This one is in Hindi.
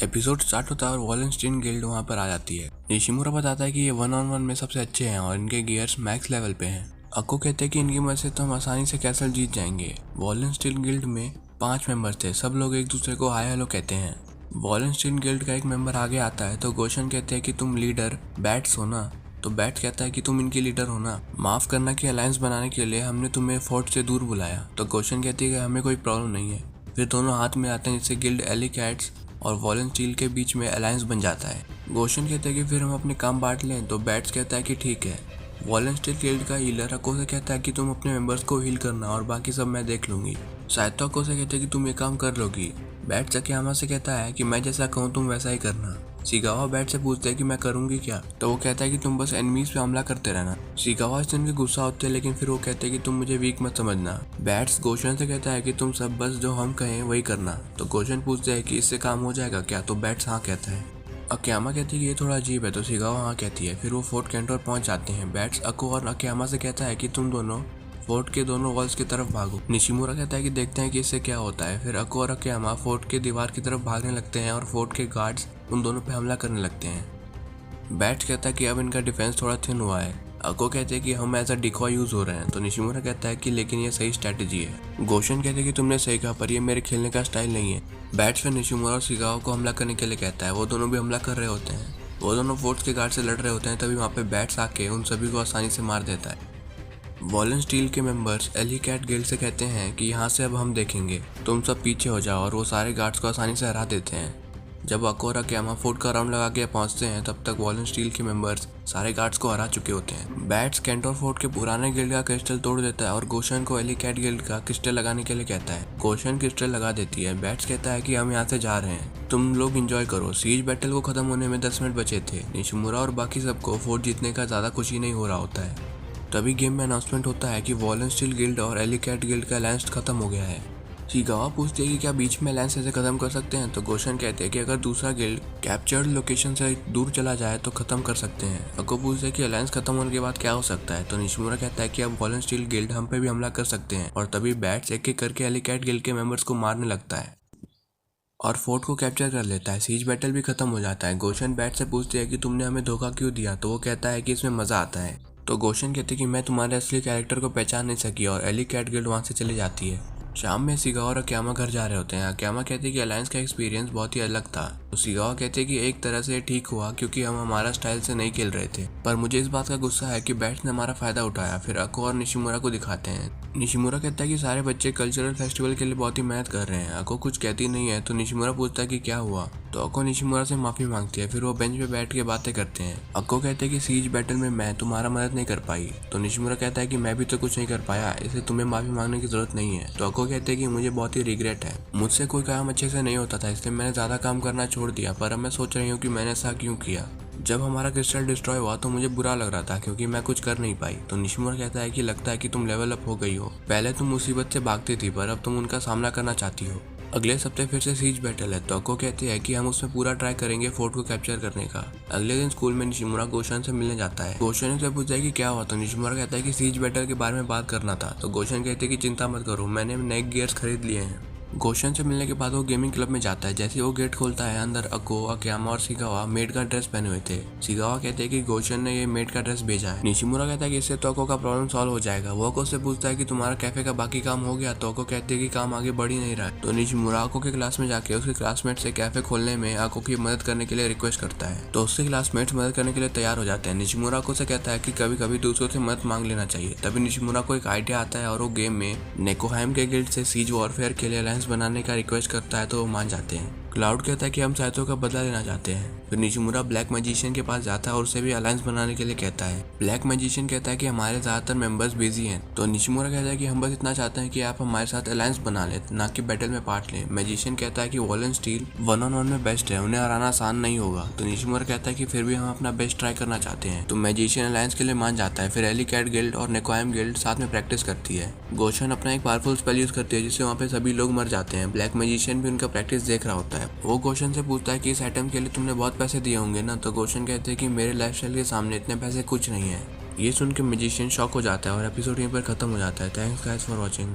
एपिसोड स्टार्ट होता है और वॉलेंस्टीन गिल्ड वहाँ पर आ जाती है। निशिमुरा बताता है कि ये 1-on-1 में सबसे अच्छे हैं और इनके गियर्स मैक्स लेवल पे हैं। अक्को कहते हैं कि इनकी मदद से तो हम आसानी से कैसल जीत जाएंगे। वॉलेंस्टीन गिल्ड में 5 मेंबर्स थे, सब लोग एक दूसरे को हाय हेलो कहते हैं। वॉलेंस्टीन गिल्ड का एक मेंबर आगे आता है तो गोशन कहते हैं कि तुम लीडर बैट्स हो ना। तो बैट्स कहता है कि तुम इनकी लीडर हो ना, माफ करना कि अलायंस बनाने के लिए हमने तुम्हें फोर्ट से दूर बुलाया। तो गोशन कहती है कि हमें कोई प्रॉब्लम नहीं है। फिर दोनों हाथ में आते हैं जिससे गिल्ड एलिकैट्स और वॉलेंस्टीन के बीच में अलायंस बन जाता है। गोशन कहता है कि फिर हम अपने काम बांट लें। तो बैट्स कहता है कि ठीक है। वॉलेंस्टीन गिल्ड का हीलर अक्को से कहता है कि तुम अपने मेंबर्स को हील करना और बाकी सब मैं देख लूंगी। साइतो अक्को से कहते हैं कि तुम ये काम कर लोगी। बैट्स अकियामा से कहता है कि मैं जैसा कहूँ तुम वैसा ही करना। शिकावा बैट से पूछते हैं कि मैं करूंगी क्या। तो वो कहता है कि तुम बस एनिमीज पे हमला करते रहना। शिकावा इससे उनके गुस्सा होते हैं लेकिन फिर वो कहते हैं कि तुम मुझे वीक मत समझना। बैट्स गोशन से कहता है कि तुम सब बस जो हम कहें वही करना। तो गोशन पूछते हैं कि इससे काम हो जाएगा क्या। तो बैट्स हाँ कहता है। अकियामा कहती है कि ये थोड़ा अजीब है। तो शिकावा हाँ कहती है। फिर वो फोर्ट कैंटोर पहुंच जाते हैं। बैट्स अक्को और अकियामा से कहता है कि तुम दोनों फोर्ट के दोनों वॉल्स की तरफ भागो। निशिमुरा कहता है कि देखते हैं कि इससे क्या होता है। फिर अक्को और अकियामा फोर्ट के दीवार की तरफ भागने लगते हैं और फोर्ट के गार्ड्स उन दोनों पे हमला करने लगते हैं। बैट्स कहता है कि अब इनका डिफेंस थोड़ा थिन हुआ है। अक्को कहते हैं कि हम एज अ डिकॉय यूज हो रहे हैं। तो निशिमुरा कहता है कि लेकिन ये सही स्ट्रेटेजी है। गोशन कहते हैं कि तुमने सही कहा पर ये मेरे खेलने का स्टाइल नहीं है। बैट्स फिर निशिमुरा और शिकावा को हमला करने के लिए कहता है। वो दोनों भी हमला कर रहे होते हैं। वो दोनों फोर्ट के गार्ड से लड़ रहे होते हैं। तभी वहाँ पे बैट्स आके उन सभी को आसानी से मार देता है। वॉलेंस्टीन के मेंबर्स एलिकैट गिल्ड से कहते हैं कि यहाँ से अब हम देखेंगे, तुम सब पीछे हो जाओ। और वो सारे गार्ड्स को आसानी से हरा देते हैं। जब अक्को और अकियामा फोर्ट का राउंड लगा के पहुंचते हैं तब तक वॉलेंस्टीन के मेंबर्स सारे गार्ड्स को हरा चुके होते हैं। बैट्स कैंटोर फोर्ट के पुराने गिल्ड का क्रिस्टल तोड़ देता है और गोशन को एलिकैट गिल्ड का क्रिस्टल लगाने के लिए कहता है। गोशन क्रिस्टल लगा देती है। बैट्स कहता है कि हम यहाँ से जा रहे हैं, तुम लोग एंजॉय करो। सीज बैटल को खत्म होने में 10 मिनट बचे थे। निशिमुरा और बाकी सबको फोर्ट जीतने का ज्यादा खुशी नहीं हो रहा होता है। तभी गेम में अनाउंसमेंट होता है कि वॉलेंस्टीन गिल्ड और एलिकैट गिल्ड का अलायंस खत्म हो गया है। शिकावा पूछती है कि क्या बीच में अलायंस ऐसे खत्म कर सकते हैं। तो गोशन कहते हैं कि अगर दूसरा गिल्ड कैप्चर्ड लोकेशन से दूर चला जाए तो खत्म कर सकते हैं। अक्को पूछते हैं कि अलायंस खत्म होने के बाद क्या हो सकता है। तो निशिमुरा कहता है कि अब वॉलेंस्टीन गिल्ड हम पे भी हमला कर सकते हैं। और तभी बैट्स एक एक करके एलिकैट गिल्ड के मेंबर्स को मारने लगता है और फोर्ट को कैप्चर कर लेता है। सीज बैटल भी खत्म हो जाता है। गोशन बैट से पूछती है कि तुमने हमें धोखा क्यों दिया। तो वो कहता है कि इसमें मजा आता है। तो गोशन कहते कि मैं तुम्हारे असली कैरेक्टर को पहचान नहीं सकी और एलिकैट गिल्ड वहाँ से चली जाती है। शाम में शिकावा और अकियामा घर जा रहे होते हैं। अकियामा कहते हैं कि अलायंस का एक्सपीरियंस बहुत ही अलग था। तो शिकावा कहते हैं कि एक तरह से ठीक हुआ क्योंकि हम हमारा स्टाइल से नहीं खेल रहे थे, पर मुझे इस बात का गुस्सा है कि बैट्स ने हमारा फायदा उठाया। फिर अक्को और निशिमुरा को दिखाते हैं। निशिमुरा कहता है कि सारे बच्चे कल्चरल फेस्टिवल के लिए बहुत ही मेहनत कर रहे हैं। अक्को कुछ कहती नहीं है। तो निशिमुरा पूछता है कि क्या हुआ। तो अक्को निशिमुरा से माफी मांगती है। फिर वो बेंच पे बैठ के बातें करते हैं। अक्को कहते हैं कि सीज बैटल में मैं तुम्हारा मदद नहीं कर पाई। तो निशिमुरा कहता है कि मैं भी तो कुछ नहीं कर पाया, इसलिए तुम्हें माफी मांगने की जरूरत नहीं है। तो अक्को कहते हैं कि मुझे बहुत ही रिग्रेट है, मुझसे कोई काम अच्छे से नहीं होता था इसलिए मैंने ज्यादा काम करना छोड़ दिया, पर अब मैं सोच रही हूँ कि मैंने ऐसा क्यों किया। जब हमारा क्रिस्टल डिस्ट्रॉय हुआ तो मुझे बुरा लग रहा था क्योंकि मैं कुछ कर नहीं पाई। तो निशिमुरा कहता है कि लगता है कि तुम लेवल अप हो गई हो, पहले तुम मुसीबत से भागती थी पर अब तुम उनका सामना करना चाहती हो। अगले हफ्ते फिर से सीज बैटल है। तो अक्को कहते हैं कि हम उसमें पूरा ट्राई करेंगे फोर्ट को कैप्चर करने का। अगले दिन स्कूल में निशिमुरा गोशन से मिलने जाता है। गोशन से पूछता है कि क्या हुआ। तो निशिमुरा कहता है कि सीज बैटल के बारे में बात करना था। तो गोशन कहते हैं कि चिंता मत करो, मैंने नए गियर्स खरीद लिए हैं। गोशन से मिलने के बाद वो गेमिंग क्लब में जाता है। जैसे वो गेट खोलता है अंदर अक्को, अकियामा और शिकावा मेड का ड्रेस पहने हुए थे। शिकावा कहते हैं कि गोशन ने ये मेड का ड्रेस भेजा है। निशिमुरा कहता है कि इससे तो अक्को का प्रॉब्लम सॉल्व हो जाएगा। वो अक्को से पूछता है कि तुम्हारा कैफे का बाकी काम हो गया। तो अक्को कहते हैं कि काम आगे बढ़ ही नहीं रहा है। तो निशिमुरा अक्को के क्लास में जाके उसके क्लासमेट से कैफे खोलने में अक्को की मदद करने के लिए रिक्वेस्ट करता है। तो उससे क्लासमेट्स मदद करने के लिए तैयार हो जाते हैं। निशिमुरा अक्को से कहता है कि कभी कभी दूसरों से मदद मांग लेना चाहिए। तभी निशिमुरा को एक आइडिया आता है और वो गेम में नेकोहाइम के गिल्ड से सीज वॉरफेयर के लिए अलायंस बनाने का रिक्वेस्ट करता है। तो वो मान जाते हैं। क्लाउड कहता है कि हम साइतो का बदला लेना चाहते हैं। फिर निशिमुरा ब्लैक मैजिशियन के पास जाता है और उसे भी अलायंस बनाने के लिए कहता है। ब्लैक मैजिशियन कहता है कि हमारे ज्यादातर मेंबर्स बिजी हैं। तो निशिमुरा कहता है कि हम बस इतना चाहते हैं कि आप हमारे साथ अलायंस बना लें, ना कि बैटल में पार्ट लें। मैजिशियन कहता है कि वॉलेंस्टीन 1-on-1 में बेस्ट है, उन्हें हराना आसान नहीं होगा। तो निशिमुरा कहता है कि फिर भी हम अपना बेस्ट ट्राई करना चाहते हैं। तो मैजिशियन अलायंस के लिए मान जाता है। फिर एलिकैट गिल्ड और नेकोहाइम गिल्ड साथ में प्रैक्टिस करती है। गोशन अपना एक पावरफुल स्पेल यूज करती है जिससे वहाँ पे सभी लोग मर जाते हैं। ब्लैक मैजिशियन भी उनका प्रैक्टिस देख रहा होता है। वो गोशन से पूछता है कि इस आइटम के लिए तुमने बहुत पैसे दिए होंगे ना। तो गोशन कहते हैं कि मेरे लाइफस्टाइल के सामने इतने पैसे कुछ नहीं है। ये सुन के मैजिशियन शॉक हो जाता है और एपिसोड यहीं पर खत्म हो जाता है। Thanks guys for watching.